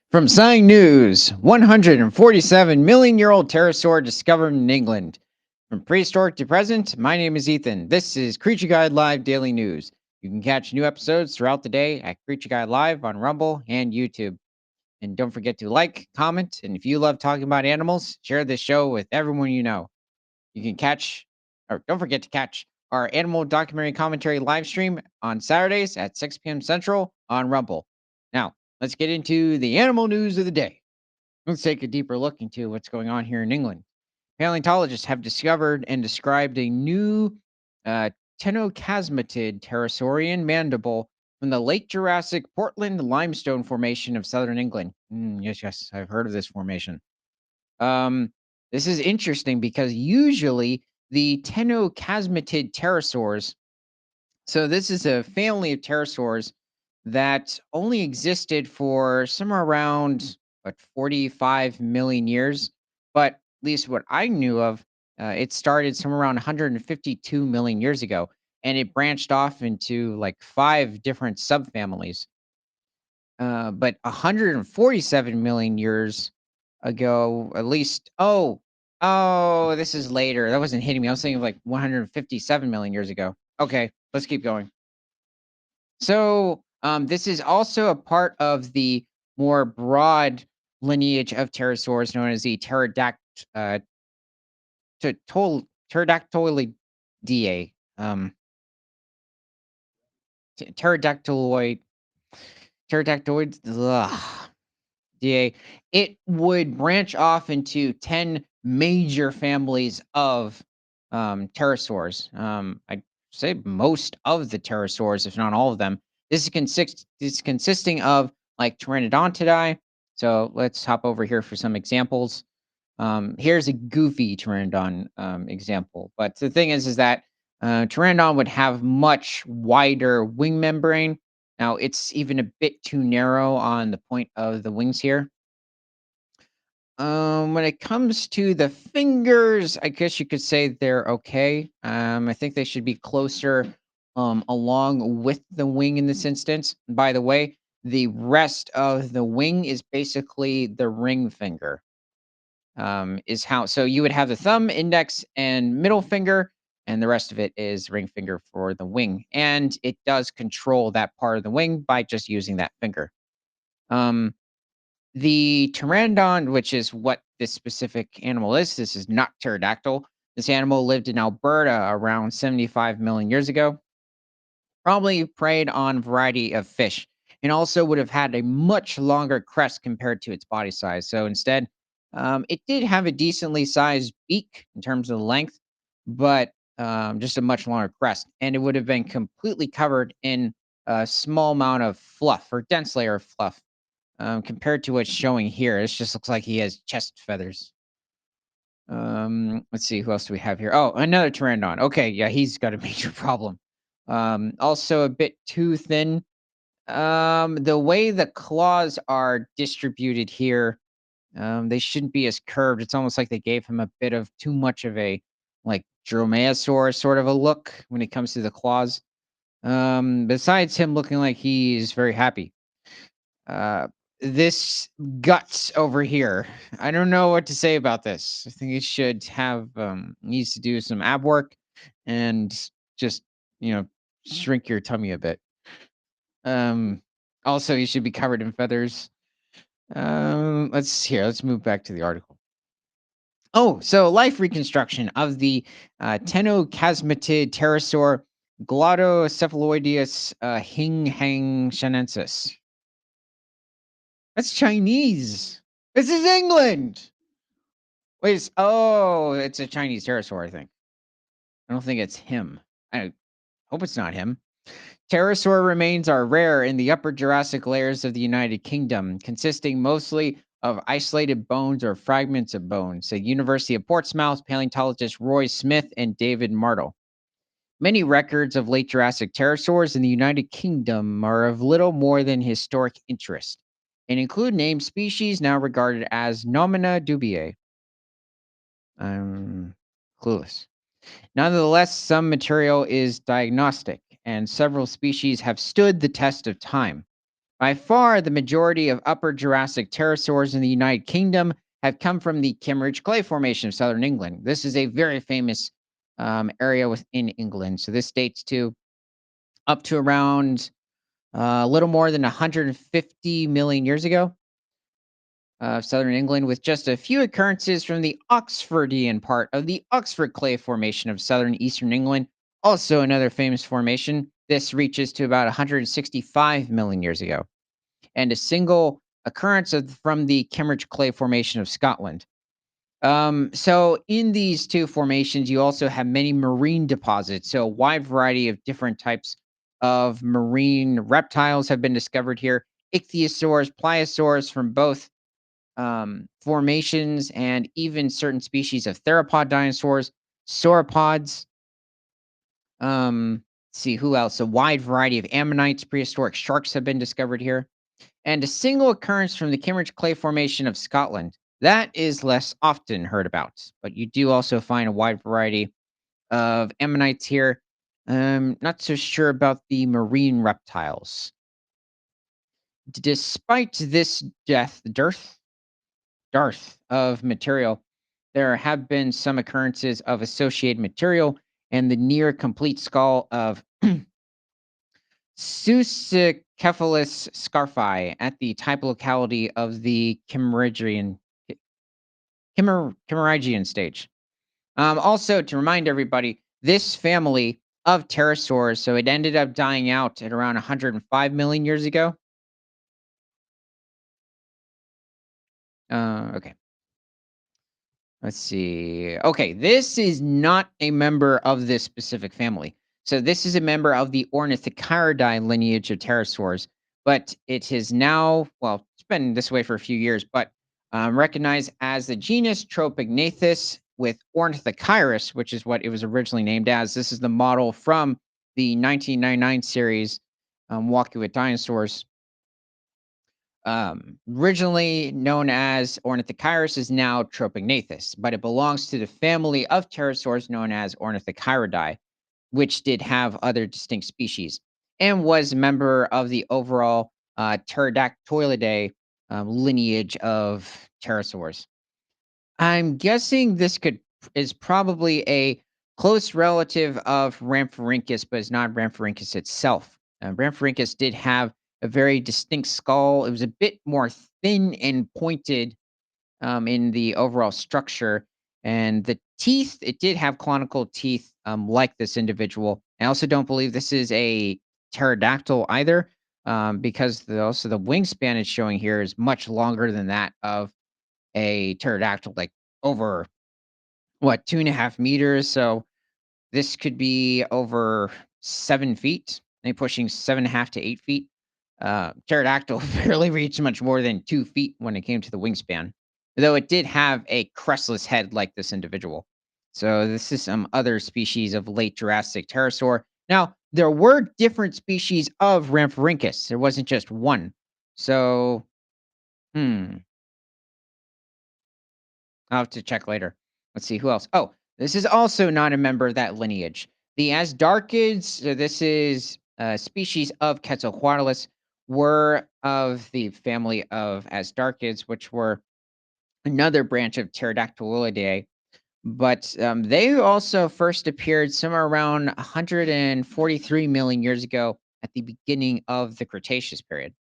From Sign News, 147 million year old pterosaur discovered in England. From prehistoric to present, my name is Ethan. This is Creature Guide Live Daily News. You can catch new episodes throughout the day at Creature Guide Live on Rumble and YouTube. And don't forget to like, comment, and if you love talking about animals, share this show with everyone you know. You can catch, or don't forget to catch our animal documentary commentary live stream on Saturdays at 6 p.m. Central on Rumble. Now, let's get into the animal news of the day. Let's take a deeper look into what's going on here in England. Paleontologists have discovered and described a new uh, tenocasmatid pterosaurian mandible from the late Jurassic Portland limestone formation of southern England. Yes, yes, I've heard of this formation. Um, this is interesting because usually the tenocasmatid pterosaurs, so this is a family of pterosaurs that only existed for somewhere around what 45 million years, but at least what I knew of, it started somewhere around 152 million years ago, and it branched off into like five different subfamilies. But 147 million years ago, at least. Oh, this is later. That wasn't hitting me. I was thinking of like 157 million years ago. Okay, let's keep going. So, this is also a part of the more broad lineage of pterosaurs known as the pterodactylidae. Um, pterodactyloid, pterodactyloids. Ugh. DA, it would branch off into 10 major families of pterosaurs. I'd say most of the pterosaurs, if not all of them. This is consisting of like Pteranodontidae. So let's hop over here for some examples. Here's a goofy Pteranodon example. But the thing is that Pteranodon would have much wider wing membrane. Now it's even a bit too narrow on the point of the wings here. When it comes to the fingers, I guess you could say they're okay. I think they should be closer along with the wing in this instance. By the way, the rest of the wing is basically the ring finger. Is how so you would have the thumb, index, and middle finger, and the rest of it is ring finger for the wing. And it does control that part of the wing by just using that finger. Um, the pteranodon, which is what this specific animal is, this is not pterodactyl. This animal lived in Alberta around 75 million years ago, probably preyed on a variety of fish, and also would have had a much longer crest compared to its body size. So instead, it did have a decently sized beak in terms of the length, but just a much longer crest. And it would have been completely covered in a small amount of fluff or dense layer of fluff compared to what's showing here. This just looks like he has chest feathers. Let's see who else do we have here. Oh, another pteranodon. Okay, yeah, he's got a major problem. Also a bit too thin. The way the claws are distributed here, they shouldn't be as curved. It's almost like they gave him a bit of too much of a like dromaeosaur sort of a look when it comes to the claws. Besides him looking like he's very happy. Uh, this guts over here. I don't know what to say about this. I think he should have needs to do some ab work and just you know shrink your tummy a bit. Um, Also, you should be covered in feathers. Let's move back to the article. Oh, so life reconstruction of the tenocasmatid pterosaur glottocephaloideus hing hang shenensis. That's Chinese. This is England. Oh, it's a Chinese pterosaur, I think. I don't think it's him. I hope it's not him. Pterosaur remains are rare in the upper Jurassic layers of the United Kingdom, consisting mostly of isolated bones or fragments of bones, said University of Portsmouth paleontologist Roy Smith and David Martle. Many records of late Jurassic pterosaurs in the United Kingdom are of little more than historic interest and include named species now regarded as nomina dubiae. I'm clueless. Nonetheless, some material is diagnostic, and several species have stood the test of time. By far, the majority of Upper Jurassic pterosaurs in the United Kingdom have come from the Kimmeridge Clay Formation of southern England. This is a very famous area within England. So this dates to up to around a little more than 150 million years ago of southern England, with just a few occurrences from the Oxfordian part of the Oxford Clay Formation of southern eastern England. Also, another famous formation. This reaches to about 165 million years ago, and a single occurrence from the Kimmeridge Clay Formation of Scotland. So in these two formations, you also have many marine deposits. So a wide variety of different types of marine reptiles have been discovered here. Ichthyosaurs, pliosaurs from both formations, and even certain species of theropod dinosaurs, sauropods. Let's see who else. A wide variety of ammonites, prehistoric sharks have been discovered here, and a single occurrence from the Kimmeridge Clay Formation of Scotland. That is less often heard about, but you do also find a wide variety of ammonites here. Not so sure about the marine reptiles. Despite this dearth of material, there have been some occurrences of associated material and the near complete skull of Susicephalus scarfi at the type locality of the Kimmeridgian stage. Also, to remind everybody, this family of pterosaurs, so it ended up dying out at around 105 million years ago. Okay. Let's see. Okay, this is not a member of this specific family. So this is a member of the Ornithochiridae lineage of pterosaurs, but it is now, well, it's been this way for a few years, but recognized as the genus Tropignathus with Ornithochirus, which is what it was originally named as. This is the model from the 1999 series, Walking with Dinosaurs. Originally known as Ornithochirus, is now Tropignathus, but it belongs to the family of pterosaurs known as Ornithochiridae, which did have other distinct species, and was a member of the overall Pterodactylidae lineage of pterosaurs. I'm guessing this could is probably a close relative of Rhamphorhynchus, but it's not Rhamphorhynchus itself. Rhamphorhynchus did have a very distinct skull. It was a bit more thin and pointed in the overall structure, and the teeth. It did have conical teeth, like this individual. I also don't believe this is a pterodactyl either, because also the wingspan it's showing here is much longer than that of a pterodactyl, like over what, 2.5 meters. So this could be over 7 feet, maybe pushing 7.5 to 8 feet. Pterodactyl barely reached much more than 2 feet when it came to the wingspan, though it did have a crestless head like this individual. So this is some other species of late Jurassic pterosaur. Now, there were different species of Rhamphorhynchus. There wasn't just one. So, hmm. I'll have to check later. Let's see who else. Oh, this is also not a member of that lineage. The Asdarchids, so this is a species of Quetzalcoatlus, were of the family of Asdarchids, which were another branch of Pterodactylidae. But they also first appeared somewhere around 143 million years ago at the beginning of the Cretaceous period.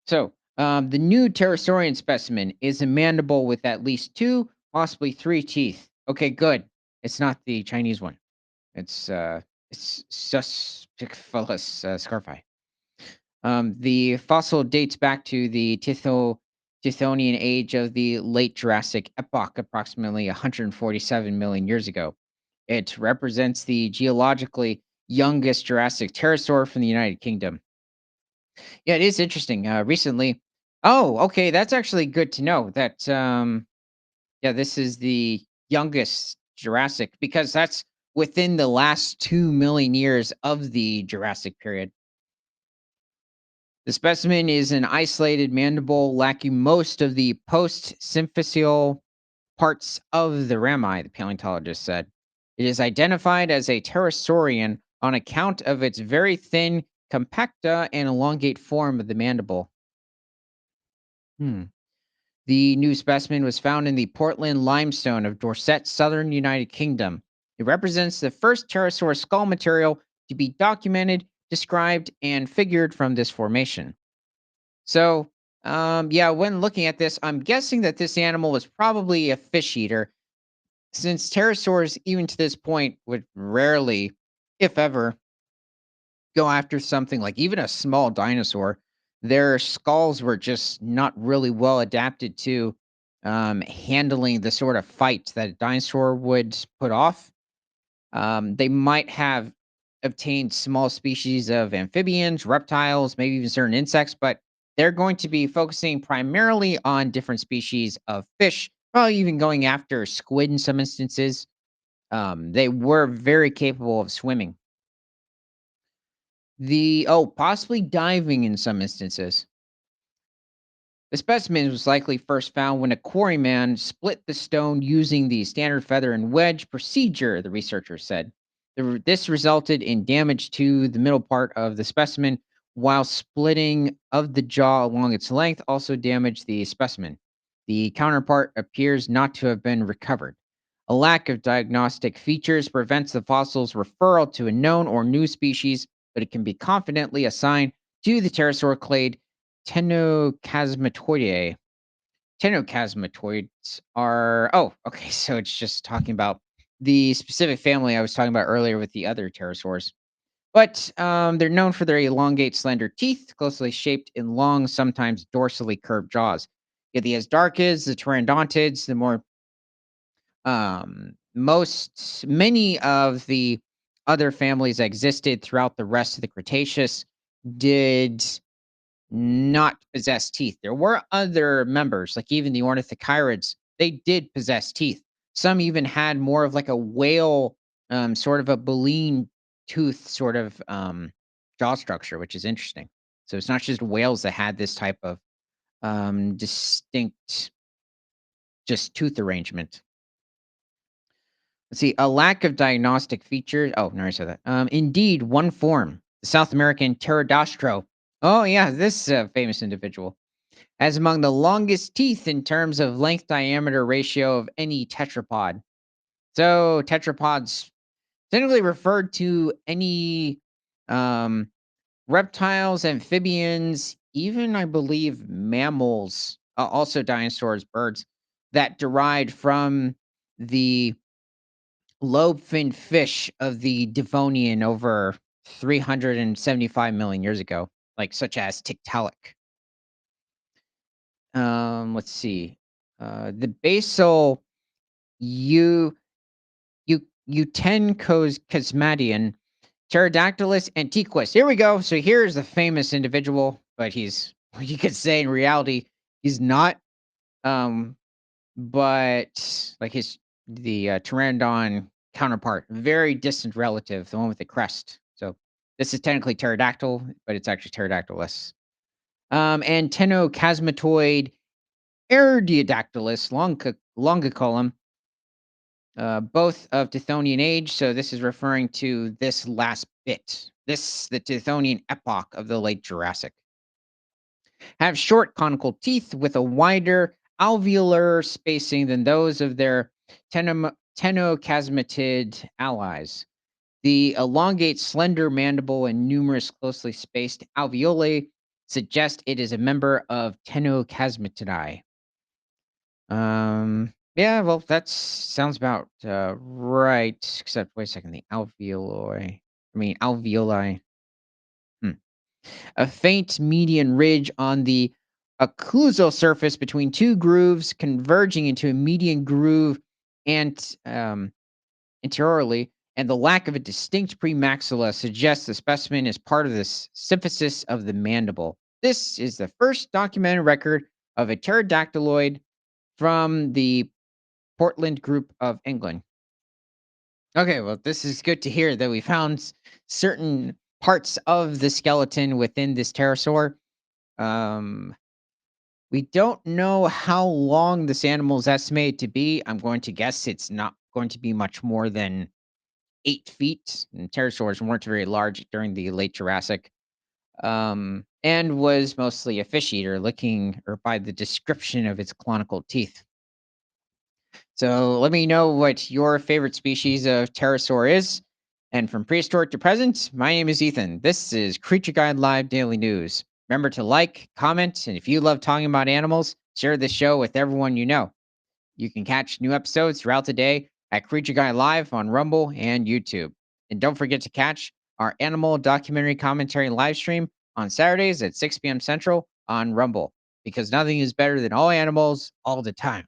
So, the new pterosaurian specimen is a mandible with at least two, possibly three teeth. Okay, good. It's not the Chinese one. It's Suspicphilus scarfi. The fossil dates back to the Tithonian age of the late Jurassic epoch, approximately 147 million years ago. It represents the geologically youngest Jurassic pterosaur from the United Kingdom. Yeah, it is interesting. Recently, oh, okay, that's actually good to know. That yeah, this is the youngest Jurassic because that's within the last 2 million years of the Jurassic period. The specimen is an isolated mandible lacking most of the post-symphyseal parts of the rami, the paleontologist said. It is identified as a pterosaurian on account of its very thin compacta and elongate form of the mandible. Hmm. The new specimen was found in the Portland limestone of Dorset, southern United Kingdom. It represents the first pterosaur skull material to be documented, described, and figured from this formation. So, yeah, when looking at this, I'm guessing that this animal was probably a fish eater, since pterosaurs, even to this point, would rarely, if ever, go after something like even a small dinosaur. Their skulls were just not really well adapted to handling the sort of fight that a dinosaur would put off. They might have obtained small species of amphibians, reptiles, maybe even certain insects, but they're going to be focusing primarily on different species of fish, probably even going after squid in some instances. They were very capable of swimming. Possibly diving in some instances. The specimen was likely first found when a quarryman split the stone using the standard feather and wedge procedure, the researchers said. This resulted in damage to the middle part of the specimen, while splitting of the jaw along its length also damaged the specimen. The counterpart appears not to have been recovered. A lack of diagnostic features prevents the fossil's referral to a known or new species, but it can be confidently assigned to the pterosaur clade Tenocasmatoideae. Tenocasmatoids are okay, so it's just talking about the specific family I was talking about earlier with the other pterosaurs. But they're known for their elongate, slender teeth, closely shaped and long, sometimes dorsally curved jaws. Yet the Asdarchids, the Pteranodontids, the more many of the other families that existed throughout the rest of the Cretaceous did not possess teeth. There were other members, like even the ornithochirids, they did possess teeth. Some even had more of like a whale, sort of a baleen tooth sort of jaw structure, which is interesting. So it's not just whales that had this type of distinct just tooth arrangement. Let's see, a lack of diagnostic features. Oh, no, I said that. Indeed, one form, the South American pterodastro. Oh, yeah, this famous individual has among the longest teeth in terms of length diameter ratio of any tetrapod. So tetrapods typically referred to any um, reptiles, amphibians, even I believe mammals, also dinosaurs, birds that derived from the lobe-finned fish of the Devonian over 375 million years ago, like such as Tiktaalik. Let's see. The basal U Utencosmadian Pterodactylus antiquus. Here we go. So here's the famous individual, but he's you could say in reality he's not. Um, but like Pteranodon counterpart, very distant relative, the one with the crest. So this is technically pterodactyl, but it's actually pterodactylus. And Tenocasmatoid Erdiodactylus longicolum, both of Tithonian age. So this is referring to this last bit, the Tithonian epoch of the late Jurassic. Have short conical teeth with a wider alveolar spacing than those of their tenocasmatid allies. The elongate, slender mandible and numerous closely spaced alveoli suggest it is a member of Tenocasmatidae. Yeah, well, that sounds about right. Except, wait a second, the alveoli. I mean, alveoli. Hmm. A faint median ridge on the occlusal surface between two grooves converging into a median groove and anteriorly, and the lack of a distinct premaxilla suggests the specimen is part of the symphysis of the mandible. This is the first documented record of a pterodactyloid from the Portland group of England. Okay, well, this is good to hear that we found certain parts of the skeleton within this pterosaur. Um, we don't know how long this animal is estimated to be. I'm going to guess it's not going to be much more than 8 feet. And pterosaurs weren't very large during the late Jurassic. and was mostly a fish eater, looking or by the description of its conical teeth. So let me know what your favorite species of pterosaur is. And from prehistoric to present, my name is Ethan. This is Creature Guide Live Daily News. Remember to like, comment, and if you love talking about animals, share this show with everyone you know. You can catch new episodes throughout the day at Creature Guide Live on Rumble and YouTube. And don't forget to catch our animal documentary commentary live stream on Saturdays at 6 p.m. Central on Rumble, because nothing is better than all animals all the time.